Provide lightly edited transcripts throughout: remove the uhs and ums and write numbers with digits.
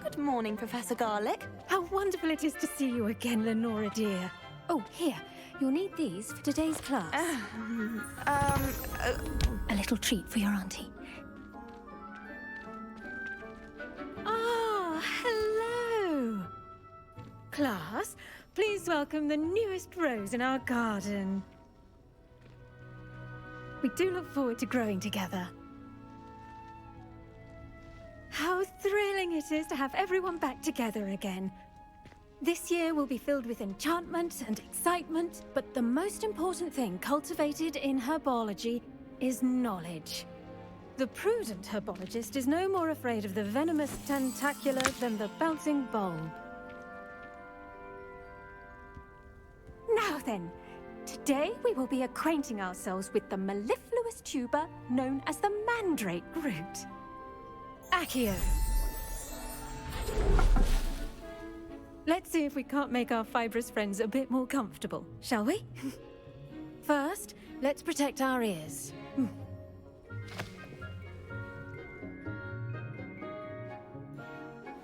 Good morning, Professor Garlick. How wonderful it is to see you again, Lenora dear. Oh, here. You'll need these for today's class. A little treat for your auntie. Ah, hello. Class, please welcome the newest rose in our garden. We do look forward to growing together. How thrilling it is to have everyone back together again. This year will be filled with enchantment and excitement, but the most important thing cultivated in herbology is knowledge. The prudent herbologist is no more afraid of the venomous tentacular than the bouncing bulb. Now then, today we will be acquainting ourselves with the mellifluous tuber known as the mandrake root. Accio. Let's see if we can't make our fibrous friends a bit more comfortable, shall we? First, let's protect our ears.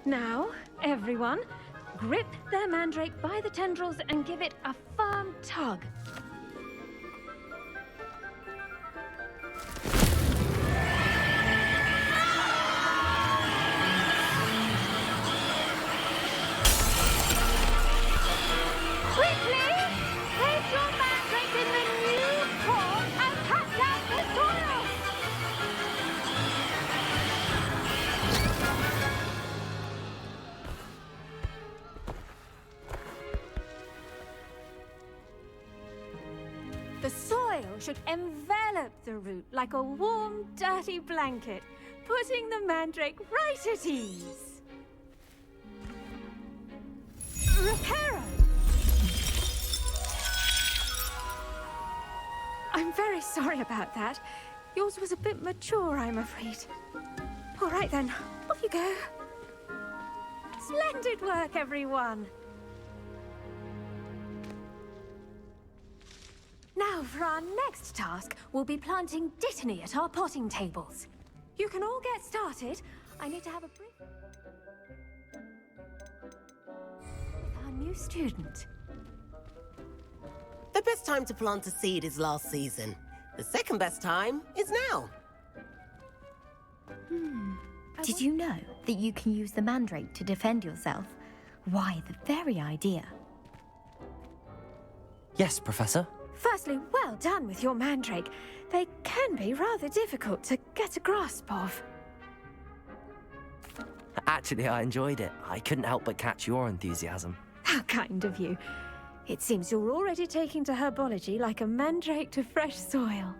Now, everyone, grip their mandrake by the tendrils and give it a firm tug. The soil should envelop the root like a warm, dirty blanket, putting the mandrake right at ease. Reparo! I'm very sorry about that. Yours was a bit mature, I'm afraid. All right then, off you go. Splendid work, everyone! Now, for our next task, we'll be planting dittany at our potting tables. You can all get started. I need to have a brief with our new student. The best time to plant a seed is last season. The second best time is now. Did you know that you can use the mandrake to defend yourself? Why, the very idea. Yes, Professor. Firstly, well done with your mandrake. They can be rather difficult to get a grasp of. Actually, I enjoyed it. I couldn't help but catch your enthusiasm. How kind of you. It seems you're already taking to herbology like a mandrake to fresh soil.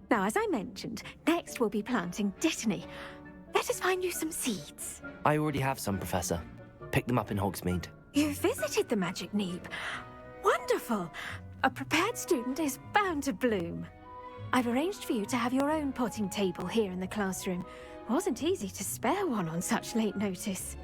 Now, as I mentioned, next we'll be planting dittany. Let us find you some seeds. I already have some, Professor. Picked them up in Hogsmeade. You visited the Magic Neep. Wonderful! A prepared student is bound to bloom. I've arranged for you to have your own potting table here in the classroom. Wasn't easy to spare one on such late notice.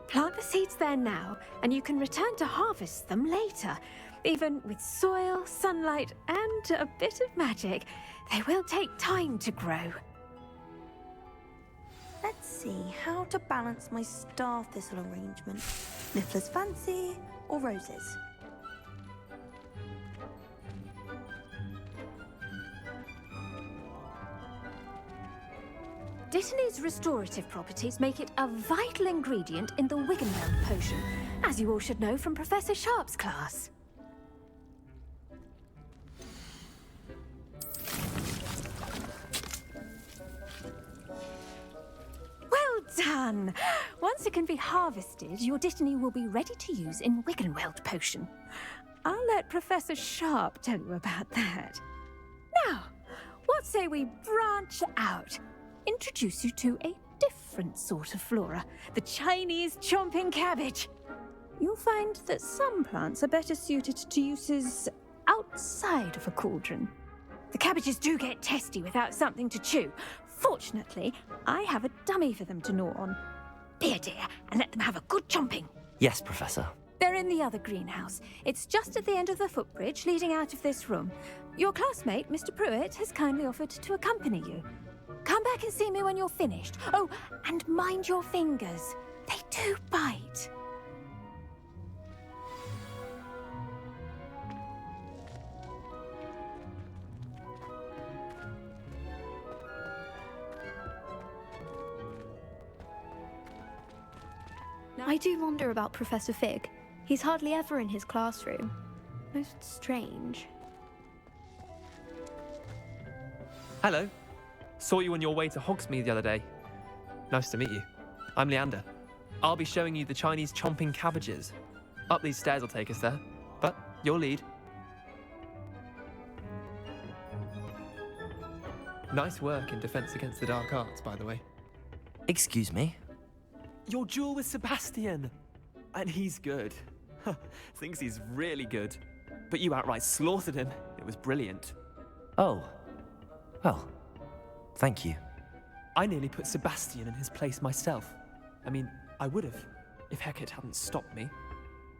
Plant the seeds there now, and you can return to harvest them later. Even with soil, sunlight, and a bit of magic, they will take time to grow. Let's see how to balance my star thistle arrangement. Niffler's fancy or roses? Dittany's restorative properties make it a vital ingredient in the Wiggenweld potion, as you all should know from Professor Sharp's class. Well done! Once it can be harvested, your dittany will be ready to use in Wiggenweld potion. I'll let Professor Sharp tell you about that. Now, what say we branch out? Introduce you to a different sort of flora, the Chinese chomping cabbage. You'll find that some plants are better suited to uses outside of a cauldron. The cabbages do get testy without something to chew. Fortunately, I have a dummy for them to gnaw on. Be a dear and let them have a good chomping. Yes, Professor. They're in the other greenhouse. It's just at the end of the footbridge leading out of this room. Your classmate, Mr. Pruitt, has kindly offered to accompany you. Come back and see me when you're finished. Oh, and mind your fingers. They Do bite. I do wonder about Professor Fig. He's hardly ever in his classroom. Most strange. Hello. Saw you on your way to Hogsmeade the other day. Nice to meet you. I'm Leander. I'll be showing you the Chinese chomping cabbages. Up these stairs will take us there, but you'll lead. Nice work in Defense Against the Dark Arts, by the way. Excuse me? Your duel with Sebastian! And he's good. Thinks he's really good. But you outright slaughtered him. It was brilliant. Oh. Well, thank you. I nearly put Sebastian in his place myself. I mean, I would have, if Hecate hadn't stopped me.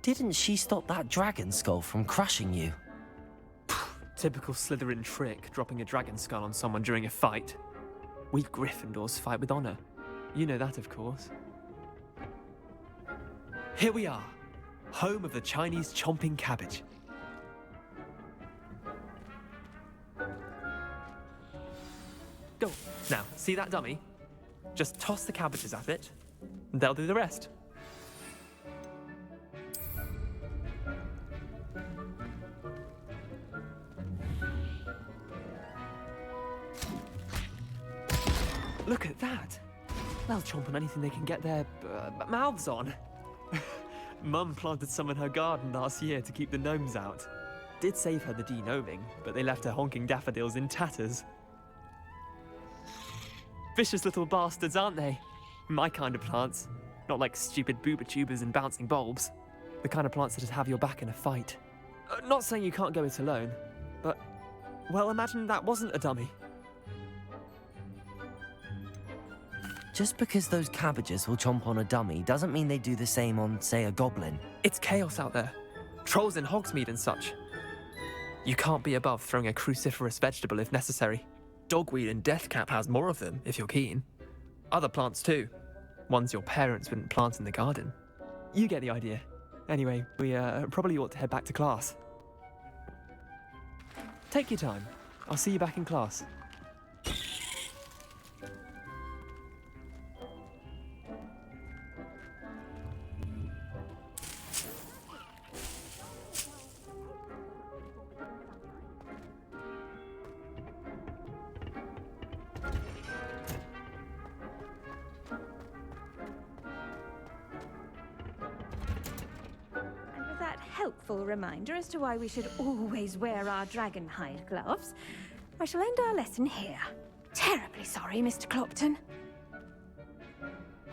Didn't she stop that dragon skull from crushing you? Typical Slytherin trick, dropping a dragon skull on someone during a fight. We Gryffindors fight with honor. You know that, of course. Here we are, home of the Chinese chomping cabbage. Go. Now, see that dummy? Just toss the cabbages at it, and they'll do the rest. Look at that! They'll chomp on anything they can get their mouths on. Mum planted some in her garden last year to keep the gnomes out. Did save her the de-gnoming, but they left her honking daffodils in tatters. Vicious little bastards, aren't they? My kind of plants. Not like stupid booba-tubers and bouncing bulbs. The kind of plants that'd have your back in a fight. Not saying you can't go it alone, but, well, imagine that wasn't a dummy. Just because those cabbages will chomp on a dummy doesn't mean they do the same on, say, a goblin. It's chaos out there. Trolls in Hogsmeade and such. You can't be above throwing a cruciferous vegetable if necessary. Dogweed and deathcap has more of them, if you're keen. Other plants too. Ones your parents wouldn't plant in the garden. You get the idea. Anyway, we probably ought to head back to class. Take your time. I'll see you back in class. Helpful reminder as to why we should always wear our dragon hide gloves, I shall end our lesson here. Terribly sorry, Mr. Clopton.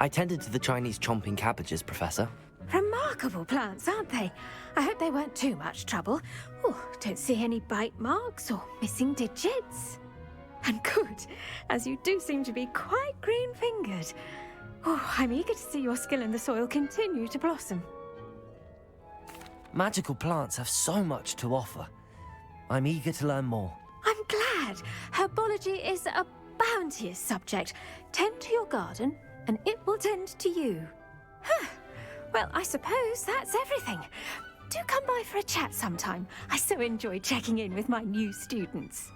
I tended to the Chinese chomping cabbages, Professor. Remarkable plants, aren't they? I hope they weren't too much trouble. Oh, don't see any bite marks or missing digits. And good, as you do seem to be quite green-fingered. Oh, I'm eager to see your skill in the soil continue to blossom. Magical plants have so much to offer. I'm eager to learn more. I'm glad. Herbology is a bounteous subject. Tend to your garden, and it will tend to you. Huh. Well, I suppose that's everything. Do come by for a chat sometime. I so enjoy checking in with my new students.